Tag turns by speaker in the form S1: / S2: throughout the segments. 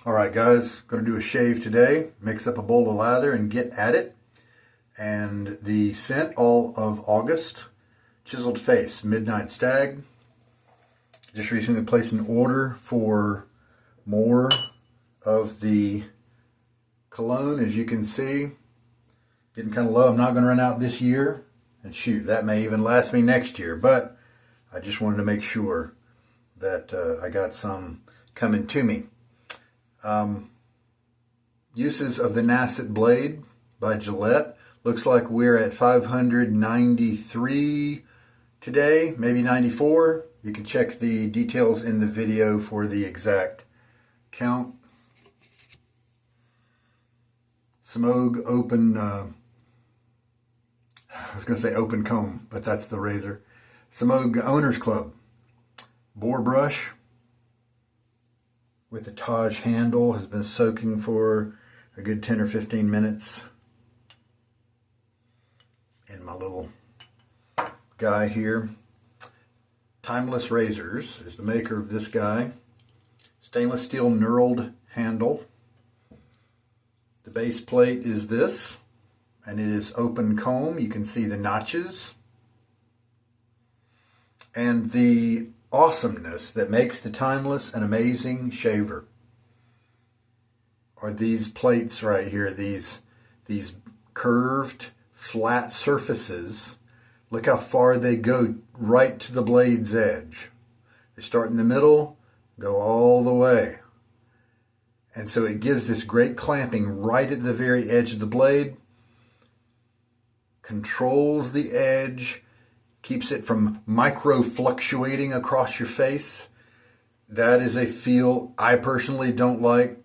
S1: Alright guys, going to do a shave today. Mix up a bowl of lather and get at it. And the scent, all of August. Chiseled Face, Midnight Stag. Just recently placed an order for more of the cologne, as you can see. Getting kind of low. I'm not going to run out this year. And shoot, that may even last me next year. But I just wanted to make sure that I got some coming to me. Uses of the Nacet blade by Gillette. Looks like we're at 593 today, maybe 94. You can check the details in the video for the exact count. Smogue open, I was going to say open comb, but that's the razor. Smogue Owners Club. Boar brush with the Taj handle, has been soaking for a good 10 or 15 minutes in my little guy here. Timeless Razors is the maker of this guy. Stainless steel knurled handle. The base plate is this, and it is open comb. You can see the notches. And the awesomeness that makes the Timeless an amazing shaver are these plates right here, these curved flat surfaces. Look how far they go, right to the blade's edge. They start in the middle, go all the way, and so it gives this great clamping right at the very edge of the blade, controls the edge, keeps it from micro fluctuating across your face. That is a feel I personally don't like.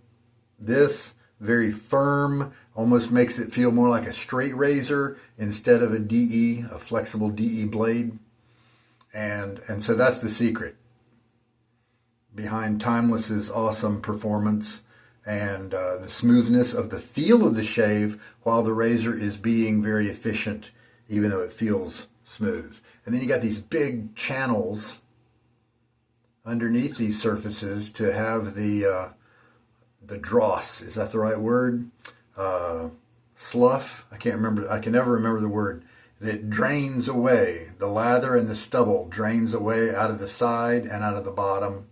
S1: This, very firm, almost makes it feel more like a straight razor instead of a DE, a flexible DE blade. And so that's the secret behind Timeless's awesome performance and the smoothness of the feel of the shave while the razor is being very efficient, even though it feels smooth. And then you got these big channels underneath these surfaces to have the dross, is that the right word? Slough, I can't remember, I can never remember the word, that drains away. The lather and the stubble drains away out of the side and out of the bottom.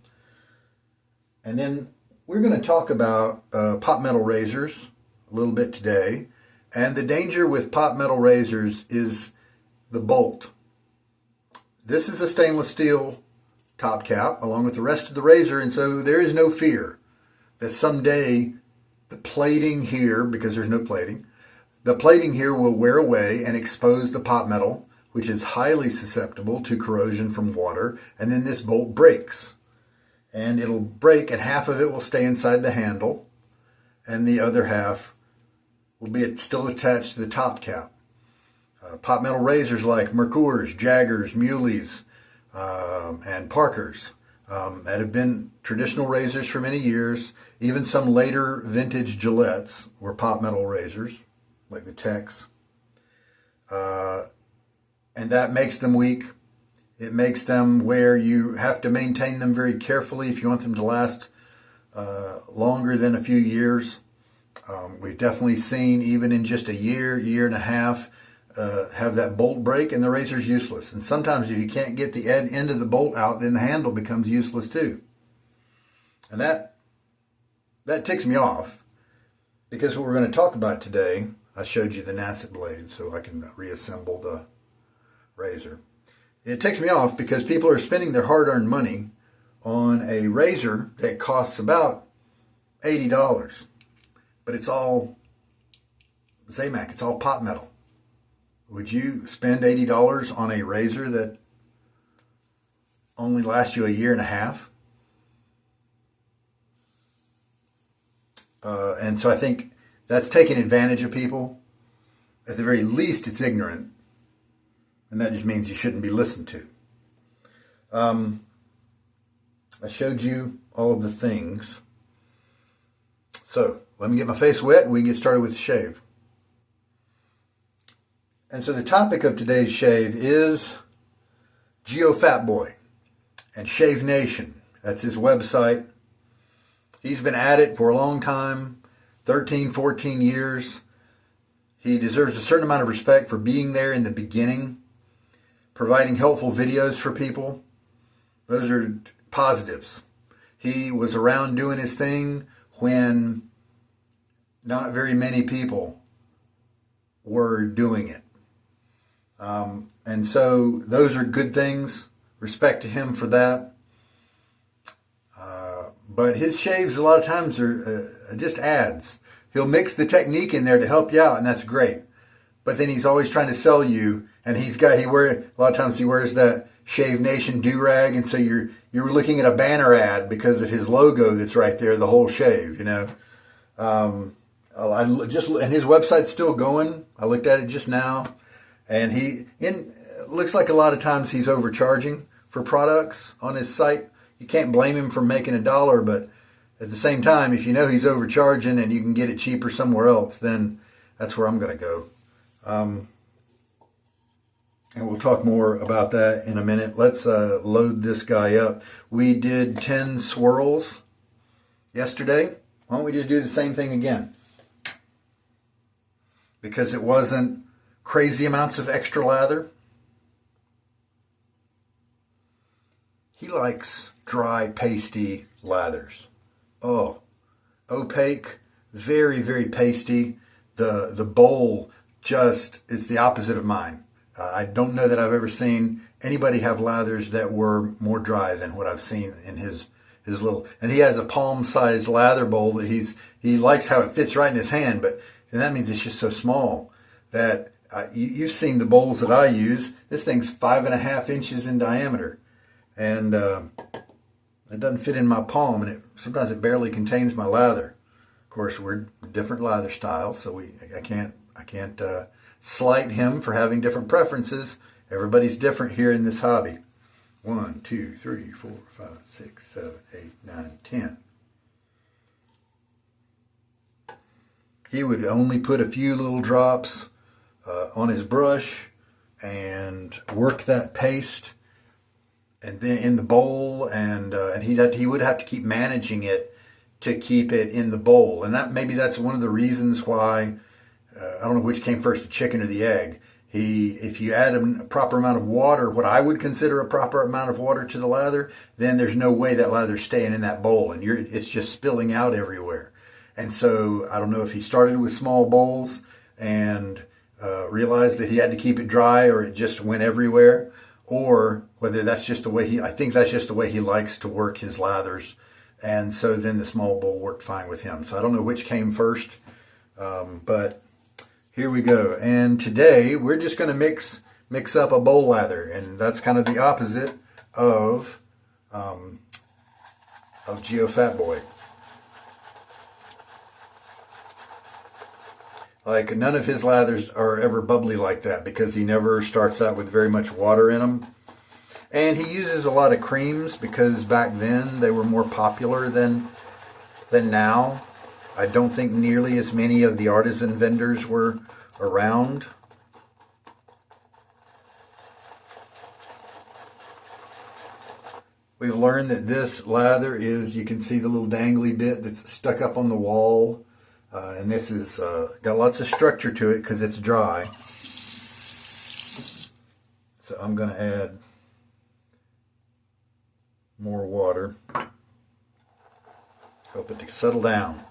S1: And then we're going to talk about pot metal razors a little bit today. And the danger with pot metal razors is the bolt. This is a stainless steel top cap along with the rest of the razor, and so there is no fear that someday the plating here, because there's no plating, the plating here will wear away and expose the pot metal, which is highly susceptible to corrosion from water, and then this bolt breaks. And it'll break, and half of it will stay inside the handle, and the other half will be still attached to the top cap. Pot metal razors like Mercurs, Jaggers, Muleys, and Parkers that have been traditional razors for many years. Even some later vintage Gillettes were pot metal razors, like the Tex. And that makes them weak. It makes them where you have to maintain them very carefully if you want them to last longer than a few years. We've definitely seen, even in just a year, year and a half, have that bolt break and the razor's useless. And sometimes if you can't get the end of the bolt out, then the handle becomes useless too. And that ticks me off, because what we're going to talk about today, I showed you the Nacet blade so I can reassemble the razor. It ticks me off because people are spending their hard-earned money on a razor that costs about $80. But it's all Zamac, it's all pot metal. Would you spend $80 on a razor that only lasts you a year and a half? And so I think that's taking advantage of people. At the very least, it's ignorant. And that just means you shouldn't be listened to. I showed you all of the things. So let me get my face wet and we can get started with the shave. And so the topic of today's shave is GeoFatBoy and ShaveNation. That's his website. He's been at it for a long time, 13, 14 years. He deserves a certain amount of respect for being there in the beginning, providing helpful videos for people. Those are positives. He was around doing his thing when not very many people were doing it. And so those are good things. Respect to him for that. But his shaves a lot of times are just ads. He'll mix the technique in there to help you out, and that's great. But then he's always trying to sell you, and a lot of times he wears that ShaveNation do-rag, and so you're looking at a banner ad because of his logo that's right there, the whole shave, you know. And his website's still going. I looked at it just now, and looks like a lot of times he's overcharging for products on his site. You can't blame him for making $1, but at the same time, if you know he's overcharging and you can get it cheaper somewhere else, then that's where I'm going to go. And we'll talk more about that in a minute. Let's load this guy up. We did 10 swirls yesterday. Why don't we just do the same thing again? Because it wasn't crazy amounts of extra lather. He likes dry, pasty lathers. Oh, opaque, very, very pasty. The bowl just is the opposite of mine. I don't know that I've ever seen anybody have lathers that were more dry than what I've seen in his little. And he has a palm-sized lather bowl that he likes how it fits right in his hand, but that means it's just so small that you've seen the bowls that I use. This thing's 5.5 inches in diameter, and it doesn't fit in my palm, and sometimes it barely contains my lather. Of course, we're different lather styles, so I can't slight him for having different preferences. Everybody's different here in this hobby. 1, 2, 3, 4, 5, 6, 7, 8, 9, 10. He would only put a few little drops on his brush and work that paste, and then in the bowl, and he would have to keep managing it to keep it in the bowl, and that's one of the reasons why I don't know which came first, the chicken or the egg. If you add a proper amount of water, what I would consider a proper amount of water to the lather, then there's no way that lather's staying in that bowl, and it's just spilling out everywhere. And so I don't know if he started with small bowls and realized that he had to keep it dry, or it just went everywhere, or whether that's just the way I think that's just the way he likes to work his lathers. And so then the small bowl worked fine with him. So I don't know which came first, but here we go. And today we're just going to mix up a bowl lather, and that's kind of the opposite of GeoFatBoy. Like, none of his lathers are ever bubbly like that because he never starts out with very much water in them. And he uses a lot of creams because back then they were more popular than now. I don't think nearly as many of the artisan vendors were around. We've learned that this lather is, you can see the little dangly bit that's stuck up on the wall. And this is got lots of structure to it because it's dry. So I'm going to add more water. Help it to settle down.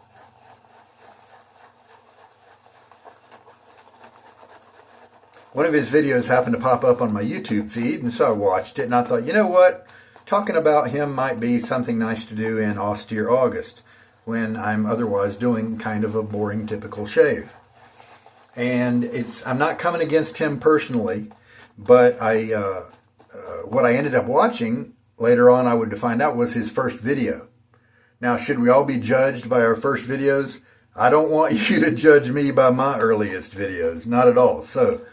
S1: One of his videos happened to pop up on my YouTube feed, and so I watched it, and I thought, you know what? Talking about him might be something nice to do in austere August, when I'm otherwise doing kind of a boring, typical shave. And I'm not coming against him personally, but what I ended up watching later on, I would find out, was his first video. Now, should we all be judged by our first videos? I don't want you to judge me by my earliest videos, not at all. So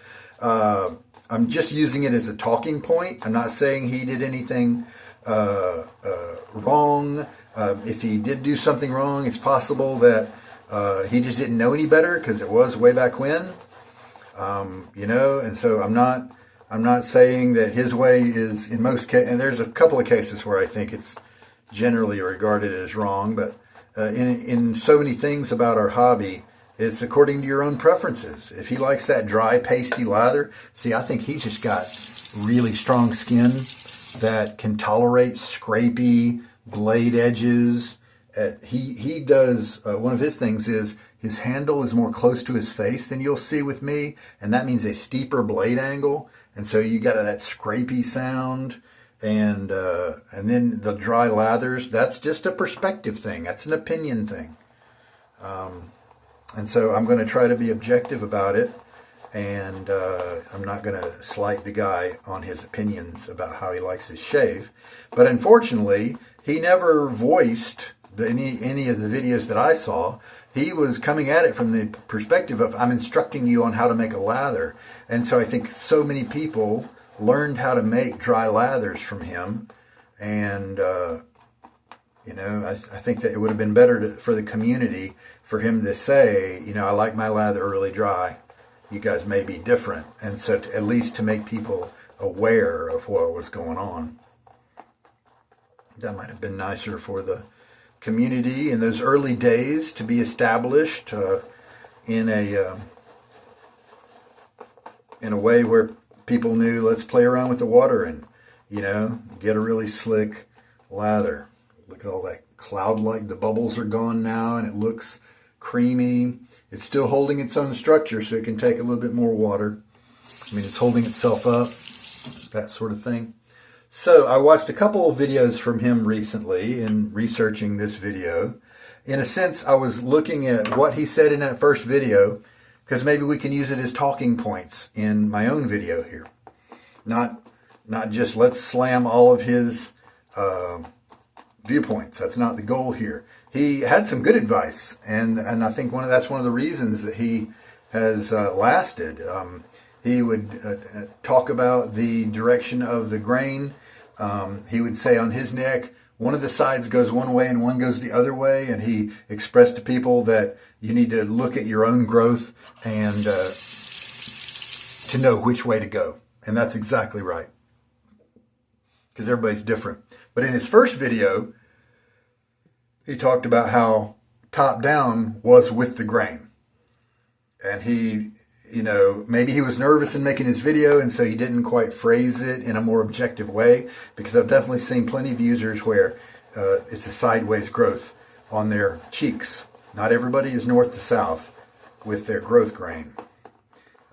S1: I'm just using it as a talking point. I'm not saying he did anything wrong. If he did do something wrong, it's possible that he just didn't know any better because it was way back when, and so I'm not saying that his way is, in most cases, and there's a couple of cases where I think it's generally regarded as wrong, but in so many things about our hobby, it's according to your own preferences. If he likes that dry, pasty lather, see, I think he's just got really strong skin that can tolerate scrapey blade edges. He does, one of his things is his handle is more close to his face than you'll see with me, and that means a steeper blade angle, and so you got that scrapey sound. And then the dry lathers, that's just a perspective thing. That's an opinion thing. And so I'm going to try to be objective about it, and I'm not going to slight the guy on his opinions about how he likes his shave. But unfortunately, he never voiced any of the videos that I saw. He was coming at it from the perspective of, I'm instructing you on how to make a lather. And so I think so many people learned how to make dry lathers from him, and I think that it would have been better for the community for him to say, I like my lather really dry. You guys may be different, and so at least to make people aware of what was going on. That might have been nicer for the community in those early days to be established in a way where people knew, let's play around with the water and, get a really slick lather. Look at all that cloud-like. The bubbles are gone now, and it looks creamy. It's still holding its own structure, so it can take a little bit more water. It's holding itself up, that sort of thing. So I watched a couple of videos from him recently in researching this video. In a sense, I was looking at what he said in that first video, because maybe we can use it as talking points in my own video here. Not just let's slam all of his viewpoints. That's not the goal here. He had some good advice, and I think that's one of the reasons that he has lasted. He would talk about the direction of the grain. He would say on his neck, one of the sides goes one way and one goes the other way, and he expressed to people that you need to look at your own growth and to know which way to go. And that's exactly right, because everybody's different. But in his first video, he talked about how top down was with the grain. And he, maybe he was nervous in making his video, and so he didn't quite phrase it in a more objective way, because I've definitely seen plenty of users where it's a sideways growth on their cheeks. Not everybody is north to south with their growth grain.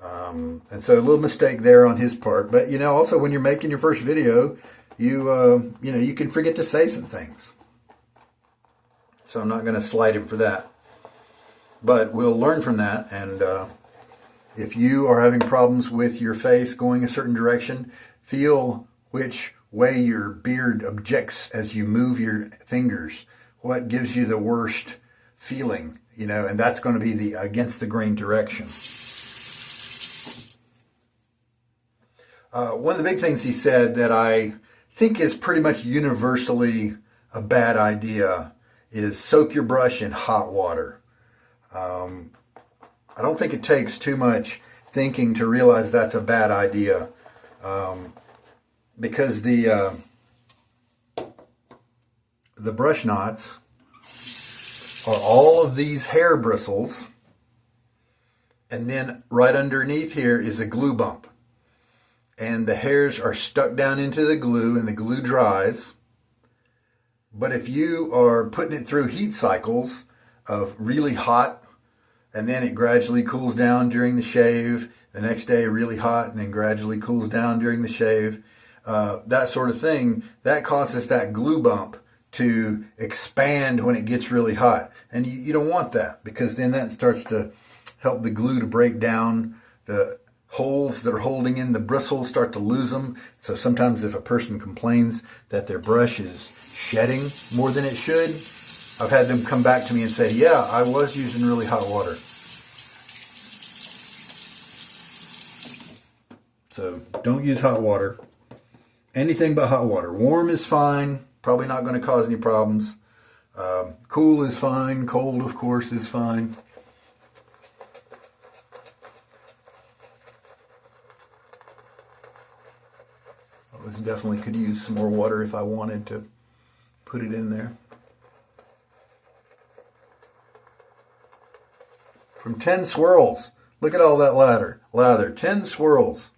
S1: And so a little mistake there on his part. But, also when you're making your first video, you can forget to say some things. So I'm not going to slight him for that. But we'll learn from that. And if you are having problems with your face going a certain direction, feel which way your beard objects as you move your fingers. What gives you the worst feeling, and that's going to be the against the grain direction. One of the big things he said that I think is pretty much universally a bad idea is soak your brush in hot water. I don't think it takes too much thinking to realize that's a bad idea, because the brush knots are all of these hair bristles, and then right underneath here is a glue bump. And the hairs are stuck down into the glue, and the glue dries. But if you are putting it through heat cycles of really hot, and then it gradually cools down during the shave, the next day really hot, and then gradually cools down during the shave, that sort of thing, that causes that glue bump to expand when it gets really hot. And you don't want that, because then that starts to help the glue to break down. The holes that are holding in the bristles start to lose them. So sometimes if a person complains that their brush is shedding more than it should, I've had them come back to me and say, yeah, I was using really hot water. So don't use hot water. Anything but hot water. Warm is fine. Probably not going to cause any problems. Cool is fine. Cold, of course, is fine. I definitely could use some more water if I wanted to put it in there. from 10 swirls. Look at all that lather. 10 swirls.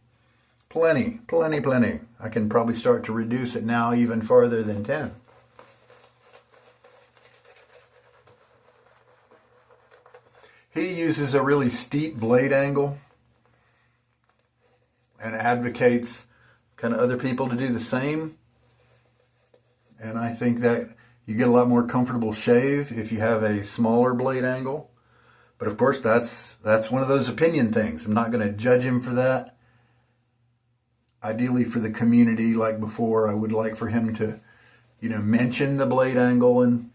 S1: Plenty, plenty, plenty. I can probably start to reduce it now even farther than 10. He uses a really steep blade angle and advocates kind of other people to do the same. And I think that you get a lot more comfortable shave if you have a smaller blade angle. But of course, that's one of those opinion things. I'm not going to judge him for that. Ideally, for the community, like before, I would like for him to, mention the blade angle and,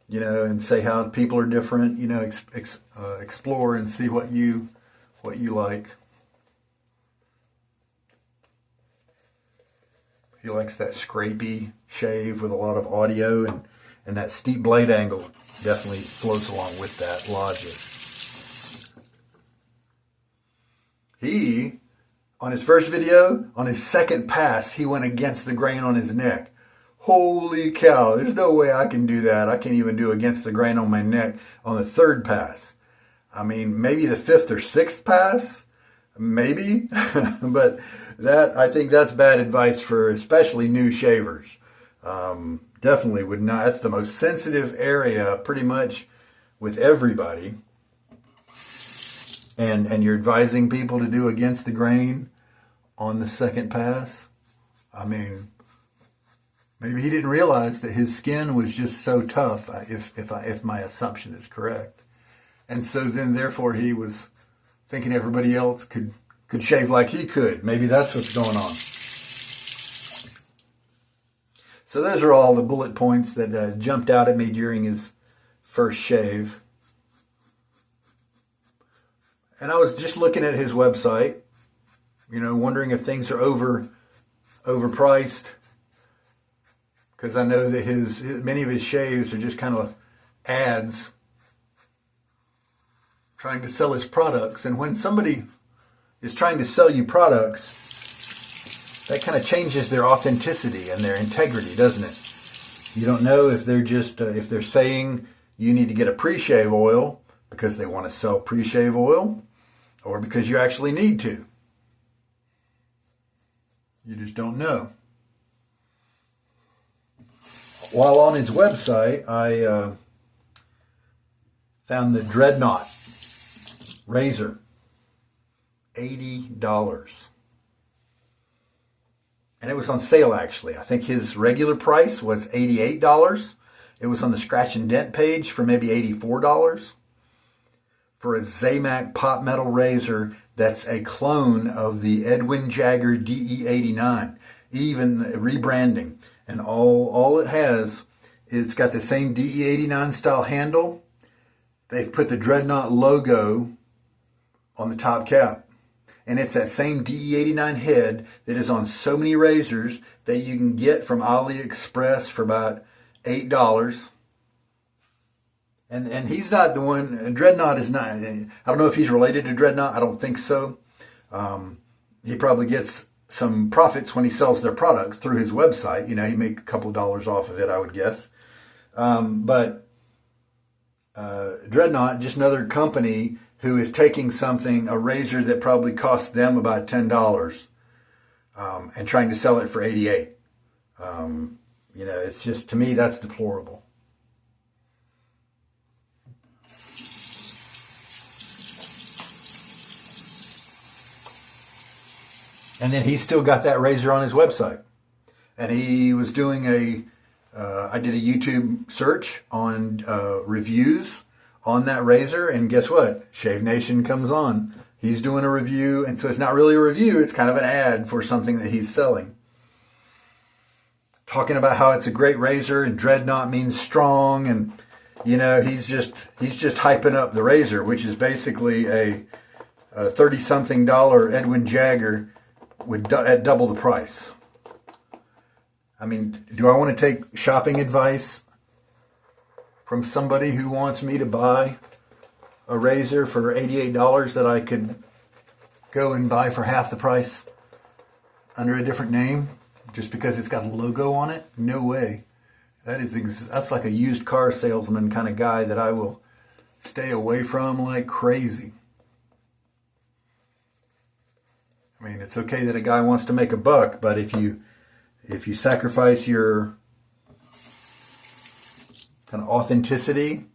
S1: and say how people are different. Explore and see what you like. He likes that scrapey shave with a lot of audio, and that steep blade angle definitely flows along with that logic. He, on his first video, on his second pass, he went against the grain on his neck. Holy cow, there's no way I can do that. I can't even do against the grain on my neck on the third pass. I mean, maybe the fifth or sixth pass, maybe, but I think that's bad advice for especially new shavers. Definitely would not. That's the most sensitive area pretty much with everybody. And you're advising people to do against the grain on the second pass. I mean, maybe he didn't realize that his skin was just so tough, if my assumption is correct. And so then therefore he was thinking everybody else could shave like he could. Maybe that's what's going on. So those are all the bullet points that jumped out at me during his first shave. And I was just looking at his website, wondering if things are overpriced. Because I know that many of his shaves are just kind of ads trying to sell his products. And when somebody is trying to sell you products, that kind of changes their authenticity and their integrity, doesn't it? You don't know if they're just, if they're saying you need to get a pre-shave oil because they want to sell pre-shave oil, or because you actually need to. You just don't know. While on his website, I found the Dreadnought razor, $80. And it was on sale, actually. I think his regular price was $88. It was on the scratch and dent page for maybe $84. For a Zamac pot metal razor that's a clone of the Edwin Jagger DE89, even rebranding. And all it has, it's got the same DE89 style handle. They've put the Dreadnought logo on the top cap. And it's that same DE89 head that is on so many razors that you can get from AliExpress for about $8. And he's not the one, Dreadnought is not, I don't know if he's related to Dreadnought, I don't think so. He probably gets some profits when he sells their products through his website. He make a couple dollars off of it, I would guess. But Dreadnought, just another company who is taking a razor that probably cost them about $10, and trying to sell it for $88. It's just, to me, that's deplorable. And then he's still got that razor on his website. And he was doing I did a YouTube search on reviews on that razor, and guess what? ShaveNation comes on. He's doing a review, and so it's not really a review, it's kind of an ad for something that he's selling. Talking about how it's a great razor, and Dreadnought means strong, and he's just hyping up the razor, which is basically a $30-something Edwin Jagger at double the price. I mean, do I want to take shopping advice from somebody who wants me to buy a razor for $88 that I could go and buy for half the price under a different name just because it's got a logo on it? No way. That's like a used car salesman kind of guy that I will stay away from like crazy. I mean, it's okay that a guy wants to make a buck, but if you sacrifice your kind of authenticity,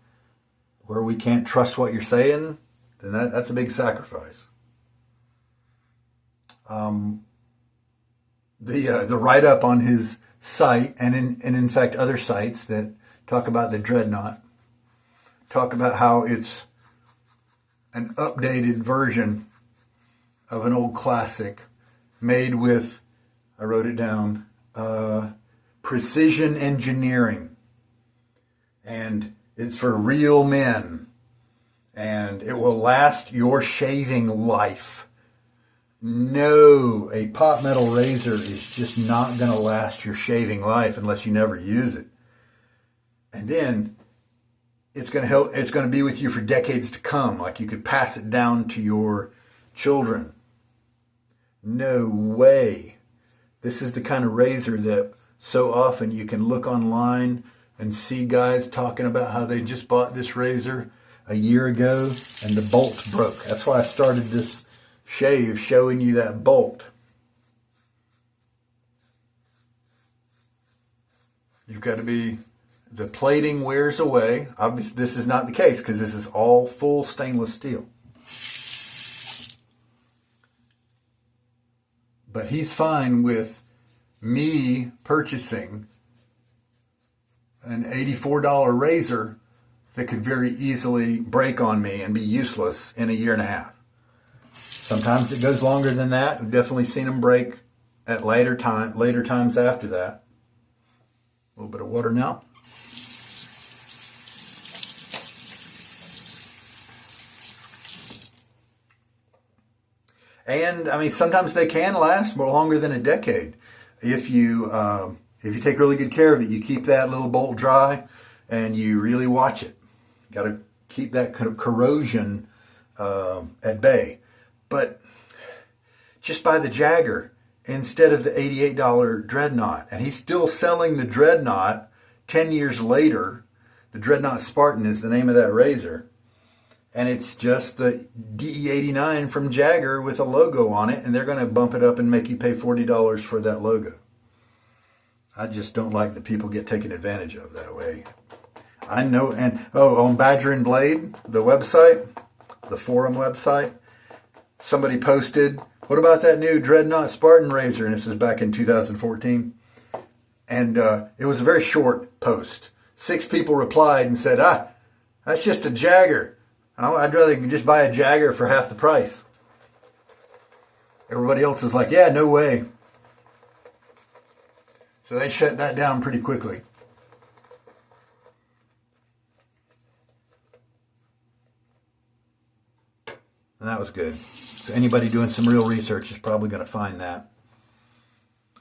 S1: where we can't trust what you're saying, then that's a big sacrifice. The write-up on his site, and in fact other sites that talk about the Dreadnought, talk about how it's an updated version of an old classic made with, I wrote it down, precision engineering. And it's for real men. And it will last your shaving life. No, a pot metal razor is just not going to last your shaving life unless you never use it. And then it's going to help. It's going to be with you for decades to come. Like you could pass it down to your children. No way. This is the kind of razor that so often you can look online and see guys talking about how they just bought this razor a year ago and the bolt broke. That's why I started this shave showing you that bolt. You've got to be, the plating wears away. Obviously this is not the case because this is all full stainless steel. But he's fine with me purchasing an $84 razor that could very easily break on me and be useless in a year and a half. Sometimes it goes longer than that. We've definitely seen them break at later times after that. A little bit of water now. And I mean, sometimes they can last more longer than a decade. If you take really good care of it, you keep that little bolt dry and you really watch it. You got to keep that kind of corrosion at bay. But just buy the Jagger instead of the $88 Dreadnought. And he's still selling the Dreadnought 10 years later. The Dreadnought Spartan is the name of that razor. And it's just the DE89 from Jagger with a logo on it. And they're going to bump it up and make you pay $40 for that logo. I just don't like that people get taken advantage of that way. I know, and on Badger and Blade, the website, the forum website, somebody posted, what about that new Dreadnought Spartan razor? And this is back in 2014. And it was a very short post. 6 people replied and said, that's just a Jagger. I'd rather just buy a Jagger for half the price. Everybody else is like, yeah, no way. So they shut that down pretty quickly. And that was good. So anybody doing some real research is probably going to find that.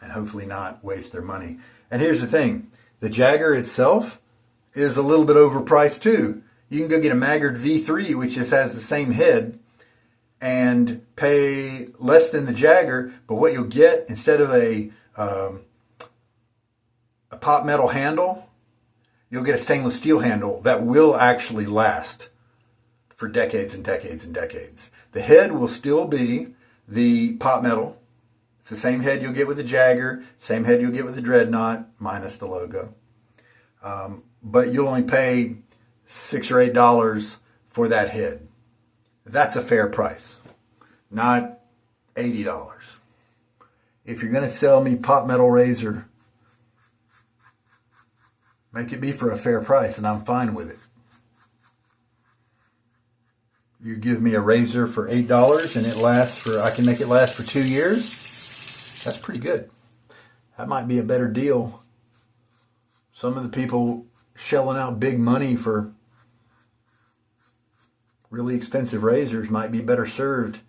S1: And hopefully not waste their money. And here's the thing. The Jagger itself is a little bit overpriced too. You can go get a Maggard V3, which just has the same head, and pay less than the Jagger. But what you'll get, instead of a pot metal handle, you'll get a stainless steel handle that will actually last for decades and decades and decades. The head will still be the pot metal. It's the same head you'll get with the Jagger, same head you'll get with the Dreadnought, minus the logo. But you'll only pay $6 or $8 for that head. That's a fair price, not $80. If you're going to sell me pot metal razor, make it be for a fair price, and I'm fine with it. You give me a razor for $8 and I can make it last for 2 years. That's pretty good. That might be a better deal. Some of the people shelling out big money for really expensive razors might be better served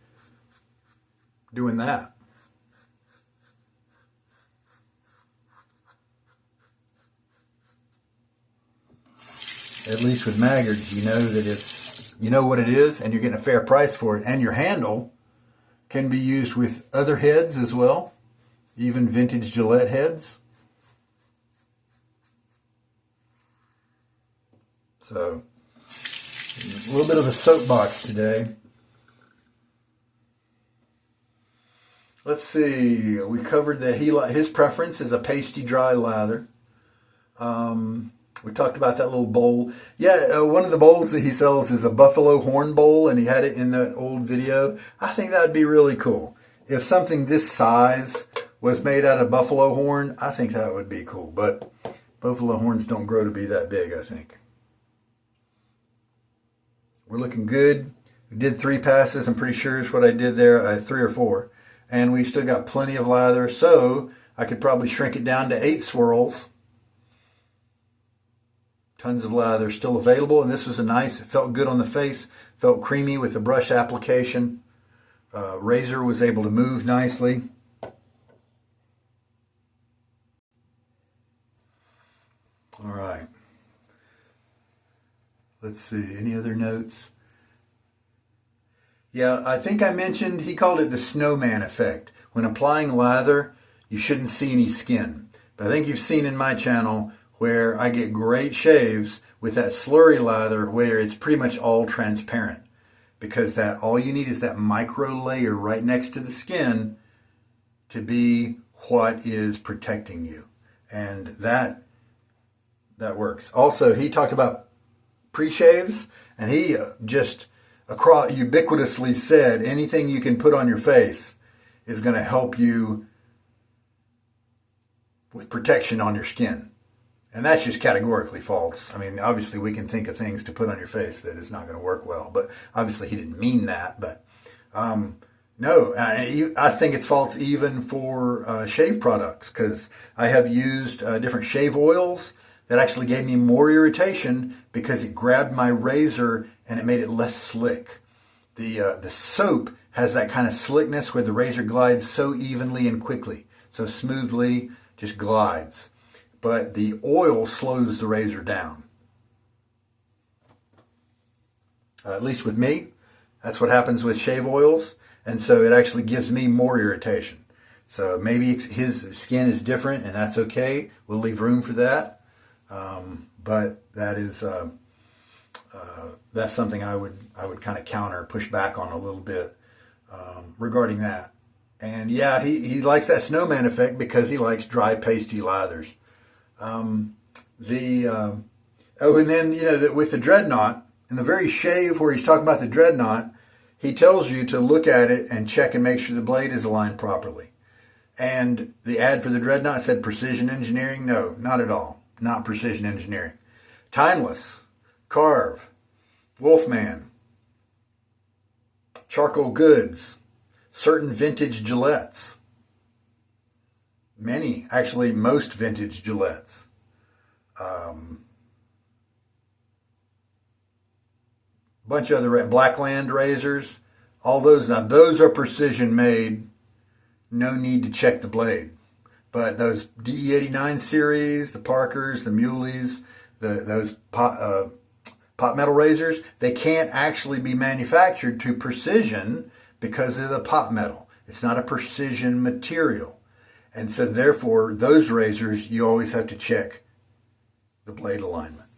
S1: doing that. At least with Maggards, you know that you know what it is, and you're getting a fair price for it. And your handle can be used with other heads as well, even vintage Gillette heads. So A little bit of a soapbox today. Let's see. We covered that his preference is a pasty dry lather. We talked about that little bowl. Yeah, one of the bowls that he sells is a buffalo horn bowl, and he had it in that old video. I think that would be really cool. If something this size was made out of buffalo horn, I think that would be cool. But buffalo horns don't grow to be that big, I think. We're looking good. We did 3 passes. I'm pretty sure is what I did there. 3 or 4. And we still got plenty of lather, so I could probably shrink it down to 8 swirls. Tons of lather still available, and this was it felt good on the face, felt creamy with the brush application. Razor was able to move nicely. All right. Let's see, any other notes? Yeah, I think I mentioned, he called it the snowman effect. When applying lather, you shouldn't see any skin. But I think you've seen in my channel where I get great shaves with that slurry lather where it's pretty much all transparent. Because all you need is that micro layer right next to the skin to be what is protecting you. And that works. Also, he talked about pre-shaves, and he just ubiquitously said anything you can put on your face is going to help you with protection on your skin. And that's just categorically false. I mean, obviously we can think of things to put on your face that is not going to work well, but obviously he didn't mean that. But no, I think it's false even for shave products, because I have used different shave oils that actually gave me more irritation because it grabbed my razor and it made it less slick. The soap has that kind of slickness where the razor glides so evenly and quickly, so smoothly, just glides. But the oil slows the razor down. At least with me, that's what happens with shave oils, and so it actually gives me more irritation. So maybe his skin is different, and that's okay. We'll leave room for that. But that is that's something I would kind of push back on a little bit regarding that. And yeah, he likes that snowman effect because he likes dry pasty lathers. And then with the dreadnought, in the very shave where he's talking about the dreadnought, he tells you to look at it and check and make sure the blade is aligned properly. And the ad for the dreadnought said precision engineering. No, not at all. Not precision engineering. Timeless, Carve, Wolfman, Charcoal Goods, certain vintage Gillettes. Most vintage Gillettes. Bunch of other Blackland razors. All those. Now those are precision made. No need to check the blade. But those DE89 series, the Parkers, the Muleys, those pot metal razors, they can't actually be manufactured to precision because of the pot metal. It's not a precision material. And so therefore, those razors, you always have to check the blade alignment.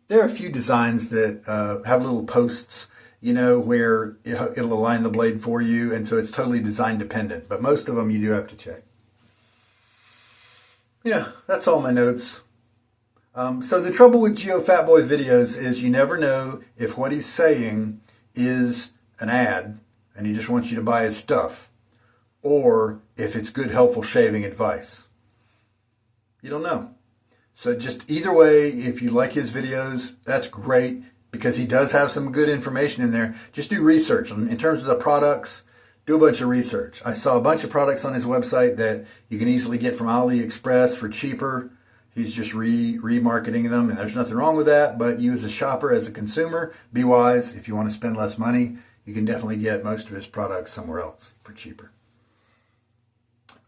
S1: There are a few designs that have little posts, where it'll align the blade for you. And so it's totally design dependent. But most of them you do have to check. Yeah, that's all my notes. So the trouble with GeoFatBoy videos is you never know if what he's saying is an ad and he just wants you to buy his stuff, or if it's good, helpful shaving advice. You don't know. So just either way, if you like his videos, that's great, because he does have some good information in there. Just do research. In terms of the products, do a bunch of research. I saw a bunch of products on his website that you can easily get from AliExpress for cheaper. He's just remarketing them, and there's nothing wrong with that. But you as a shopper, as a consumer, be wise. If you want to spend less money, you can definitely get most of his products somewhere else for cheaper.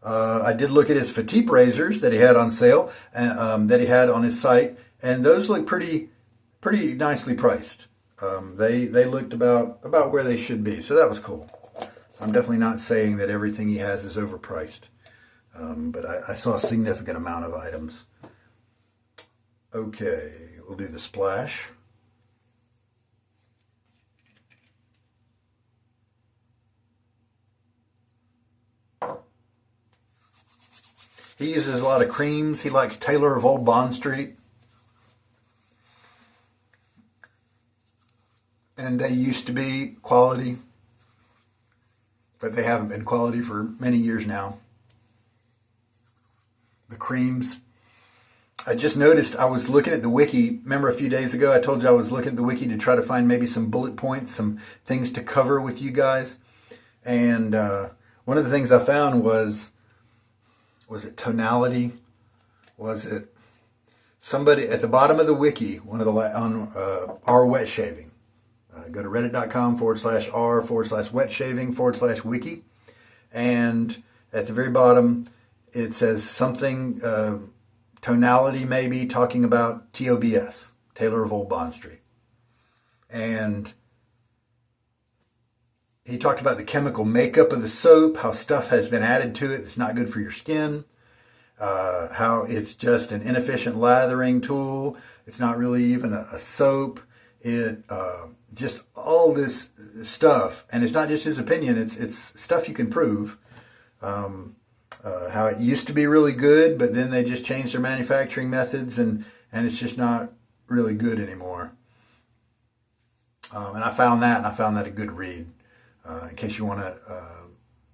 S1: I did look at his Fatip razors that he had on sale, that he had on his site, and those look pretty nicely priced. They looked about where they should be, so that was cool. I'm definitely not saying that everything he has is overpriced, but I saw a significant amount of items. Okay, we'll do the splash. He uses a lot of creams. He likes Taylor of Old Bond Street. And they used to be quality, but they haven't been quality for many years now. The creams. I just noticed, I was looking at the wiki. Remember a few days ago I told you I was looking at the wiki to try to find maybe some bullet points, some things to cover with you guys. And one of the things I found was it tonality? Was it somebody at the bottom of the wiki, one of the on our wet shaving. Go to reddit.com/r/wet shaving/wiki. And at the very bottom, it says something, tonality maybe, talking about TOBS, Taylor of Old Bond Street. And he talked about the chemical makeup of the soap, how stuff has been added to it that's not good for your skin, how it's just an inefficient lathering tool. It's not really even a soap. It just all this stuff, and it's not just his opinion. It's stuff you can prove. How it used to be really good, but then they just changed their manufacturing methods, and it's just not really good anymore. And I found that a good read, in case you want to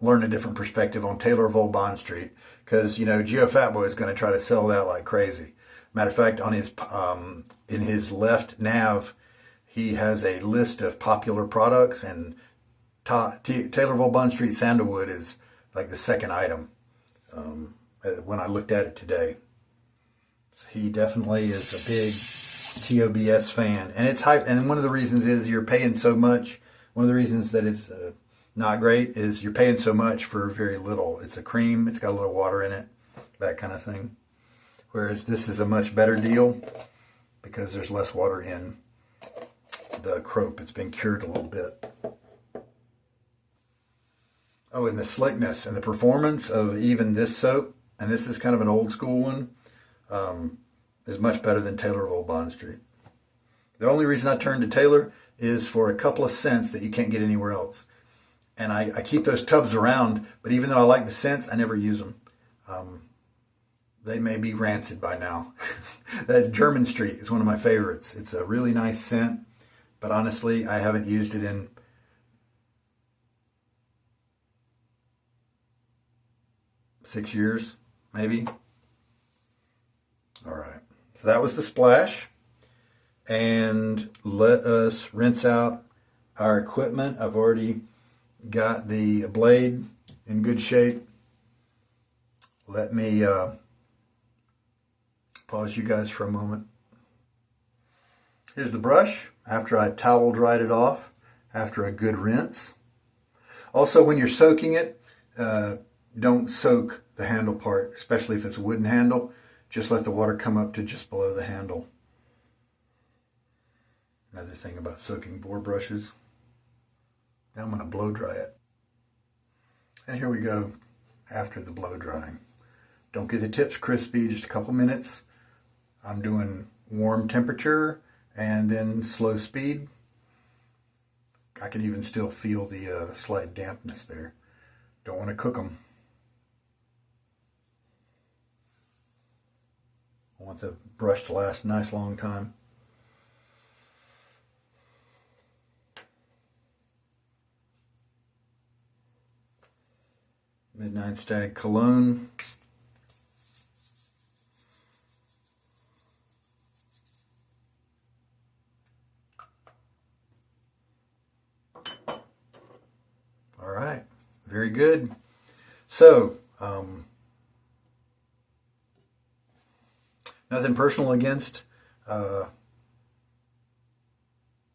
S1: learn a different perspective on Taylor of Old Bond Street, because GeoFatBoy is going to try to sell that like crazy. Matter of fact, on his in his left nav, he has a list of popular products, and Taylor of Old Bond Street sandalwood is like the second item when I looked at it today. He definitely is a big TOBS fan, and it's hype. And one of the reasons is you're paying so much. One of the reasons that it's not great is you're paying so much for very little. It's a cream. It's got a little water in it, that kind of thing. Whereas this is a much better deal because there's less water in the crope. It's been cured a little bit. Oh, and the slickness and the performance of even this soap, and this is kind of an old school one, is much better than Taylor of Old Bond Street. The only reason I turned to Taylor is for a couple of scents that you can't get anywhere else. And I keep those tubs around, but even though I like the scents, I never use them. They may be rancid by now. That German Street is one of my favorites. It's a really nice scent, but honestly, I haven't used it in six years, maybe. All right, so that was the splash. And let us rinse out our equipment. I've already got the blade in good shape. Let me pause you guys for a moment. Here's the brush after I towel dried it off after a good rinse. Also, when you're soaking it, don't soak the handle part, especially if it's a wooden handle. Just let the water come up to just below the handle. Another thing about soaking boar brushes. Now I'm going to blow dry it. And here we go after the blow drying. Don't get the tips crispy, just a couple minutes. I'm doing warm temperature and then slow speed. I can even still feel the slight dampness there. Don't want to cook them. I want the brush to last a nice long time. Midnight Stag cologne. All right, very good. So, nothing personal against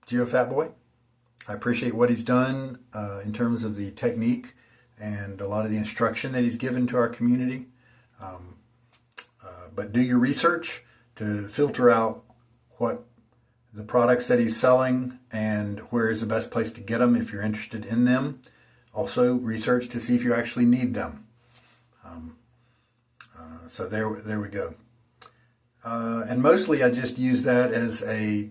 S1: GeoFatBoy. I appreciate what he's done in terms of the technique and a lot of the instruction that he's given to our community. But do your research to filter out what the products that he's selling and where is the best place to get them if you're interested in them. Also, research to see if you actually need them. So there we go. And mostly I just use that as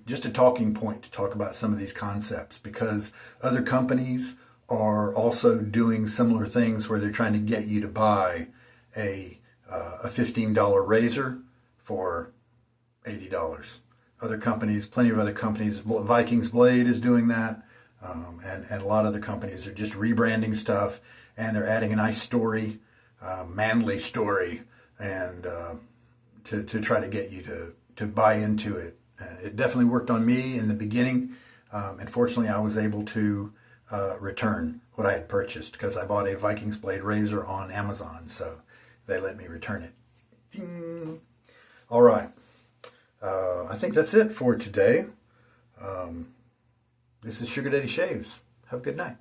S1: just a talking point to talk about some of these concepts, because other companies are also doing similar things where they're trying to get you to buy a a $15 razor for $80. Other companies, plenty of other companies, Vikings Blade is doing that, and a lot of other companies are just rebranding stuff, and they're adding a nice story, manly story, and to try to get you to buy into it. It definitely worked on me in the beginning. Unfortunately, I was able to return what I had purchased because I bought a Vikings Blade razor on Amazon, so they let me return it. Ding. All right. I think that's it for today. This is Sugar Daddy Shaves. Have a good night.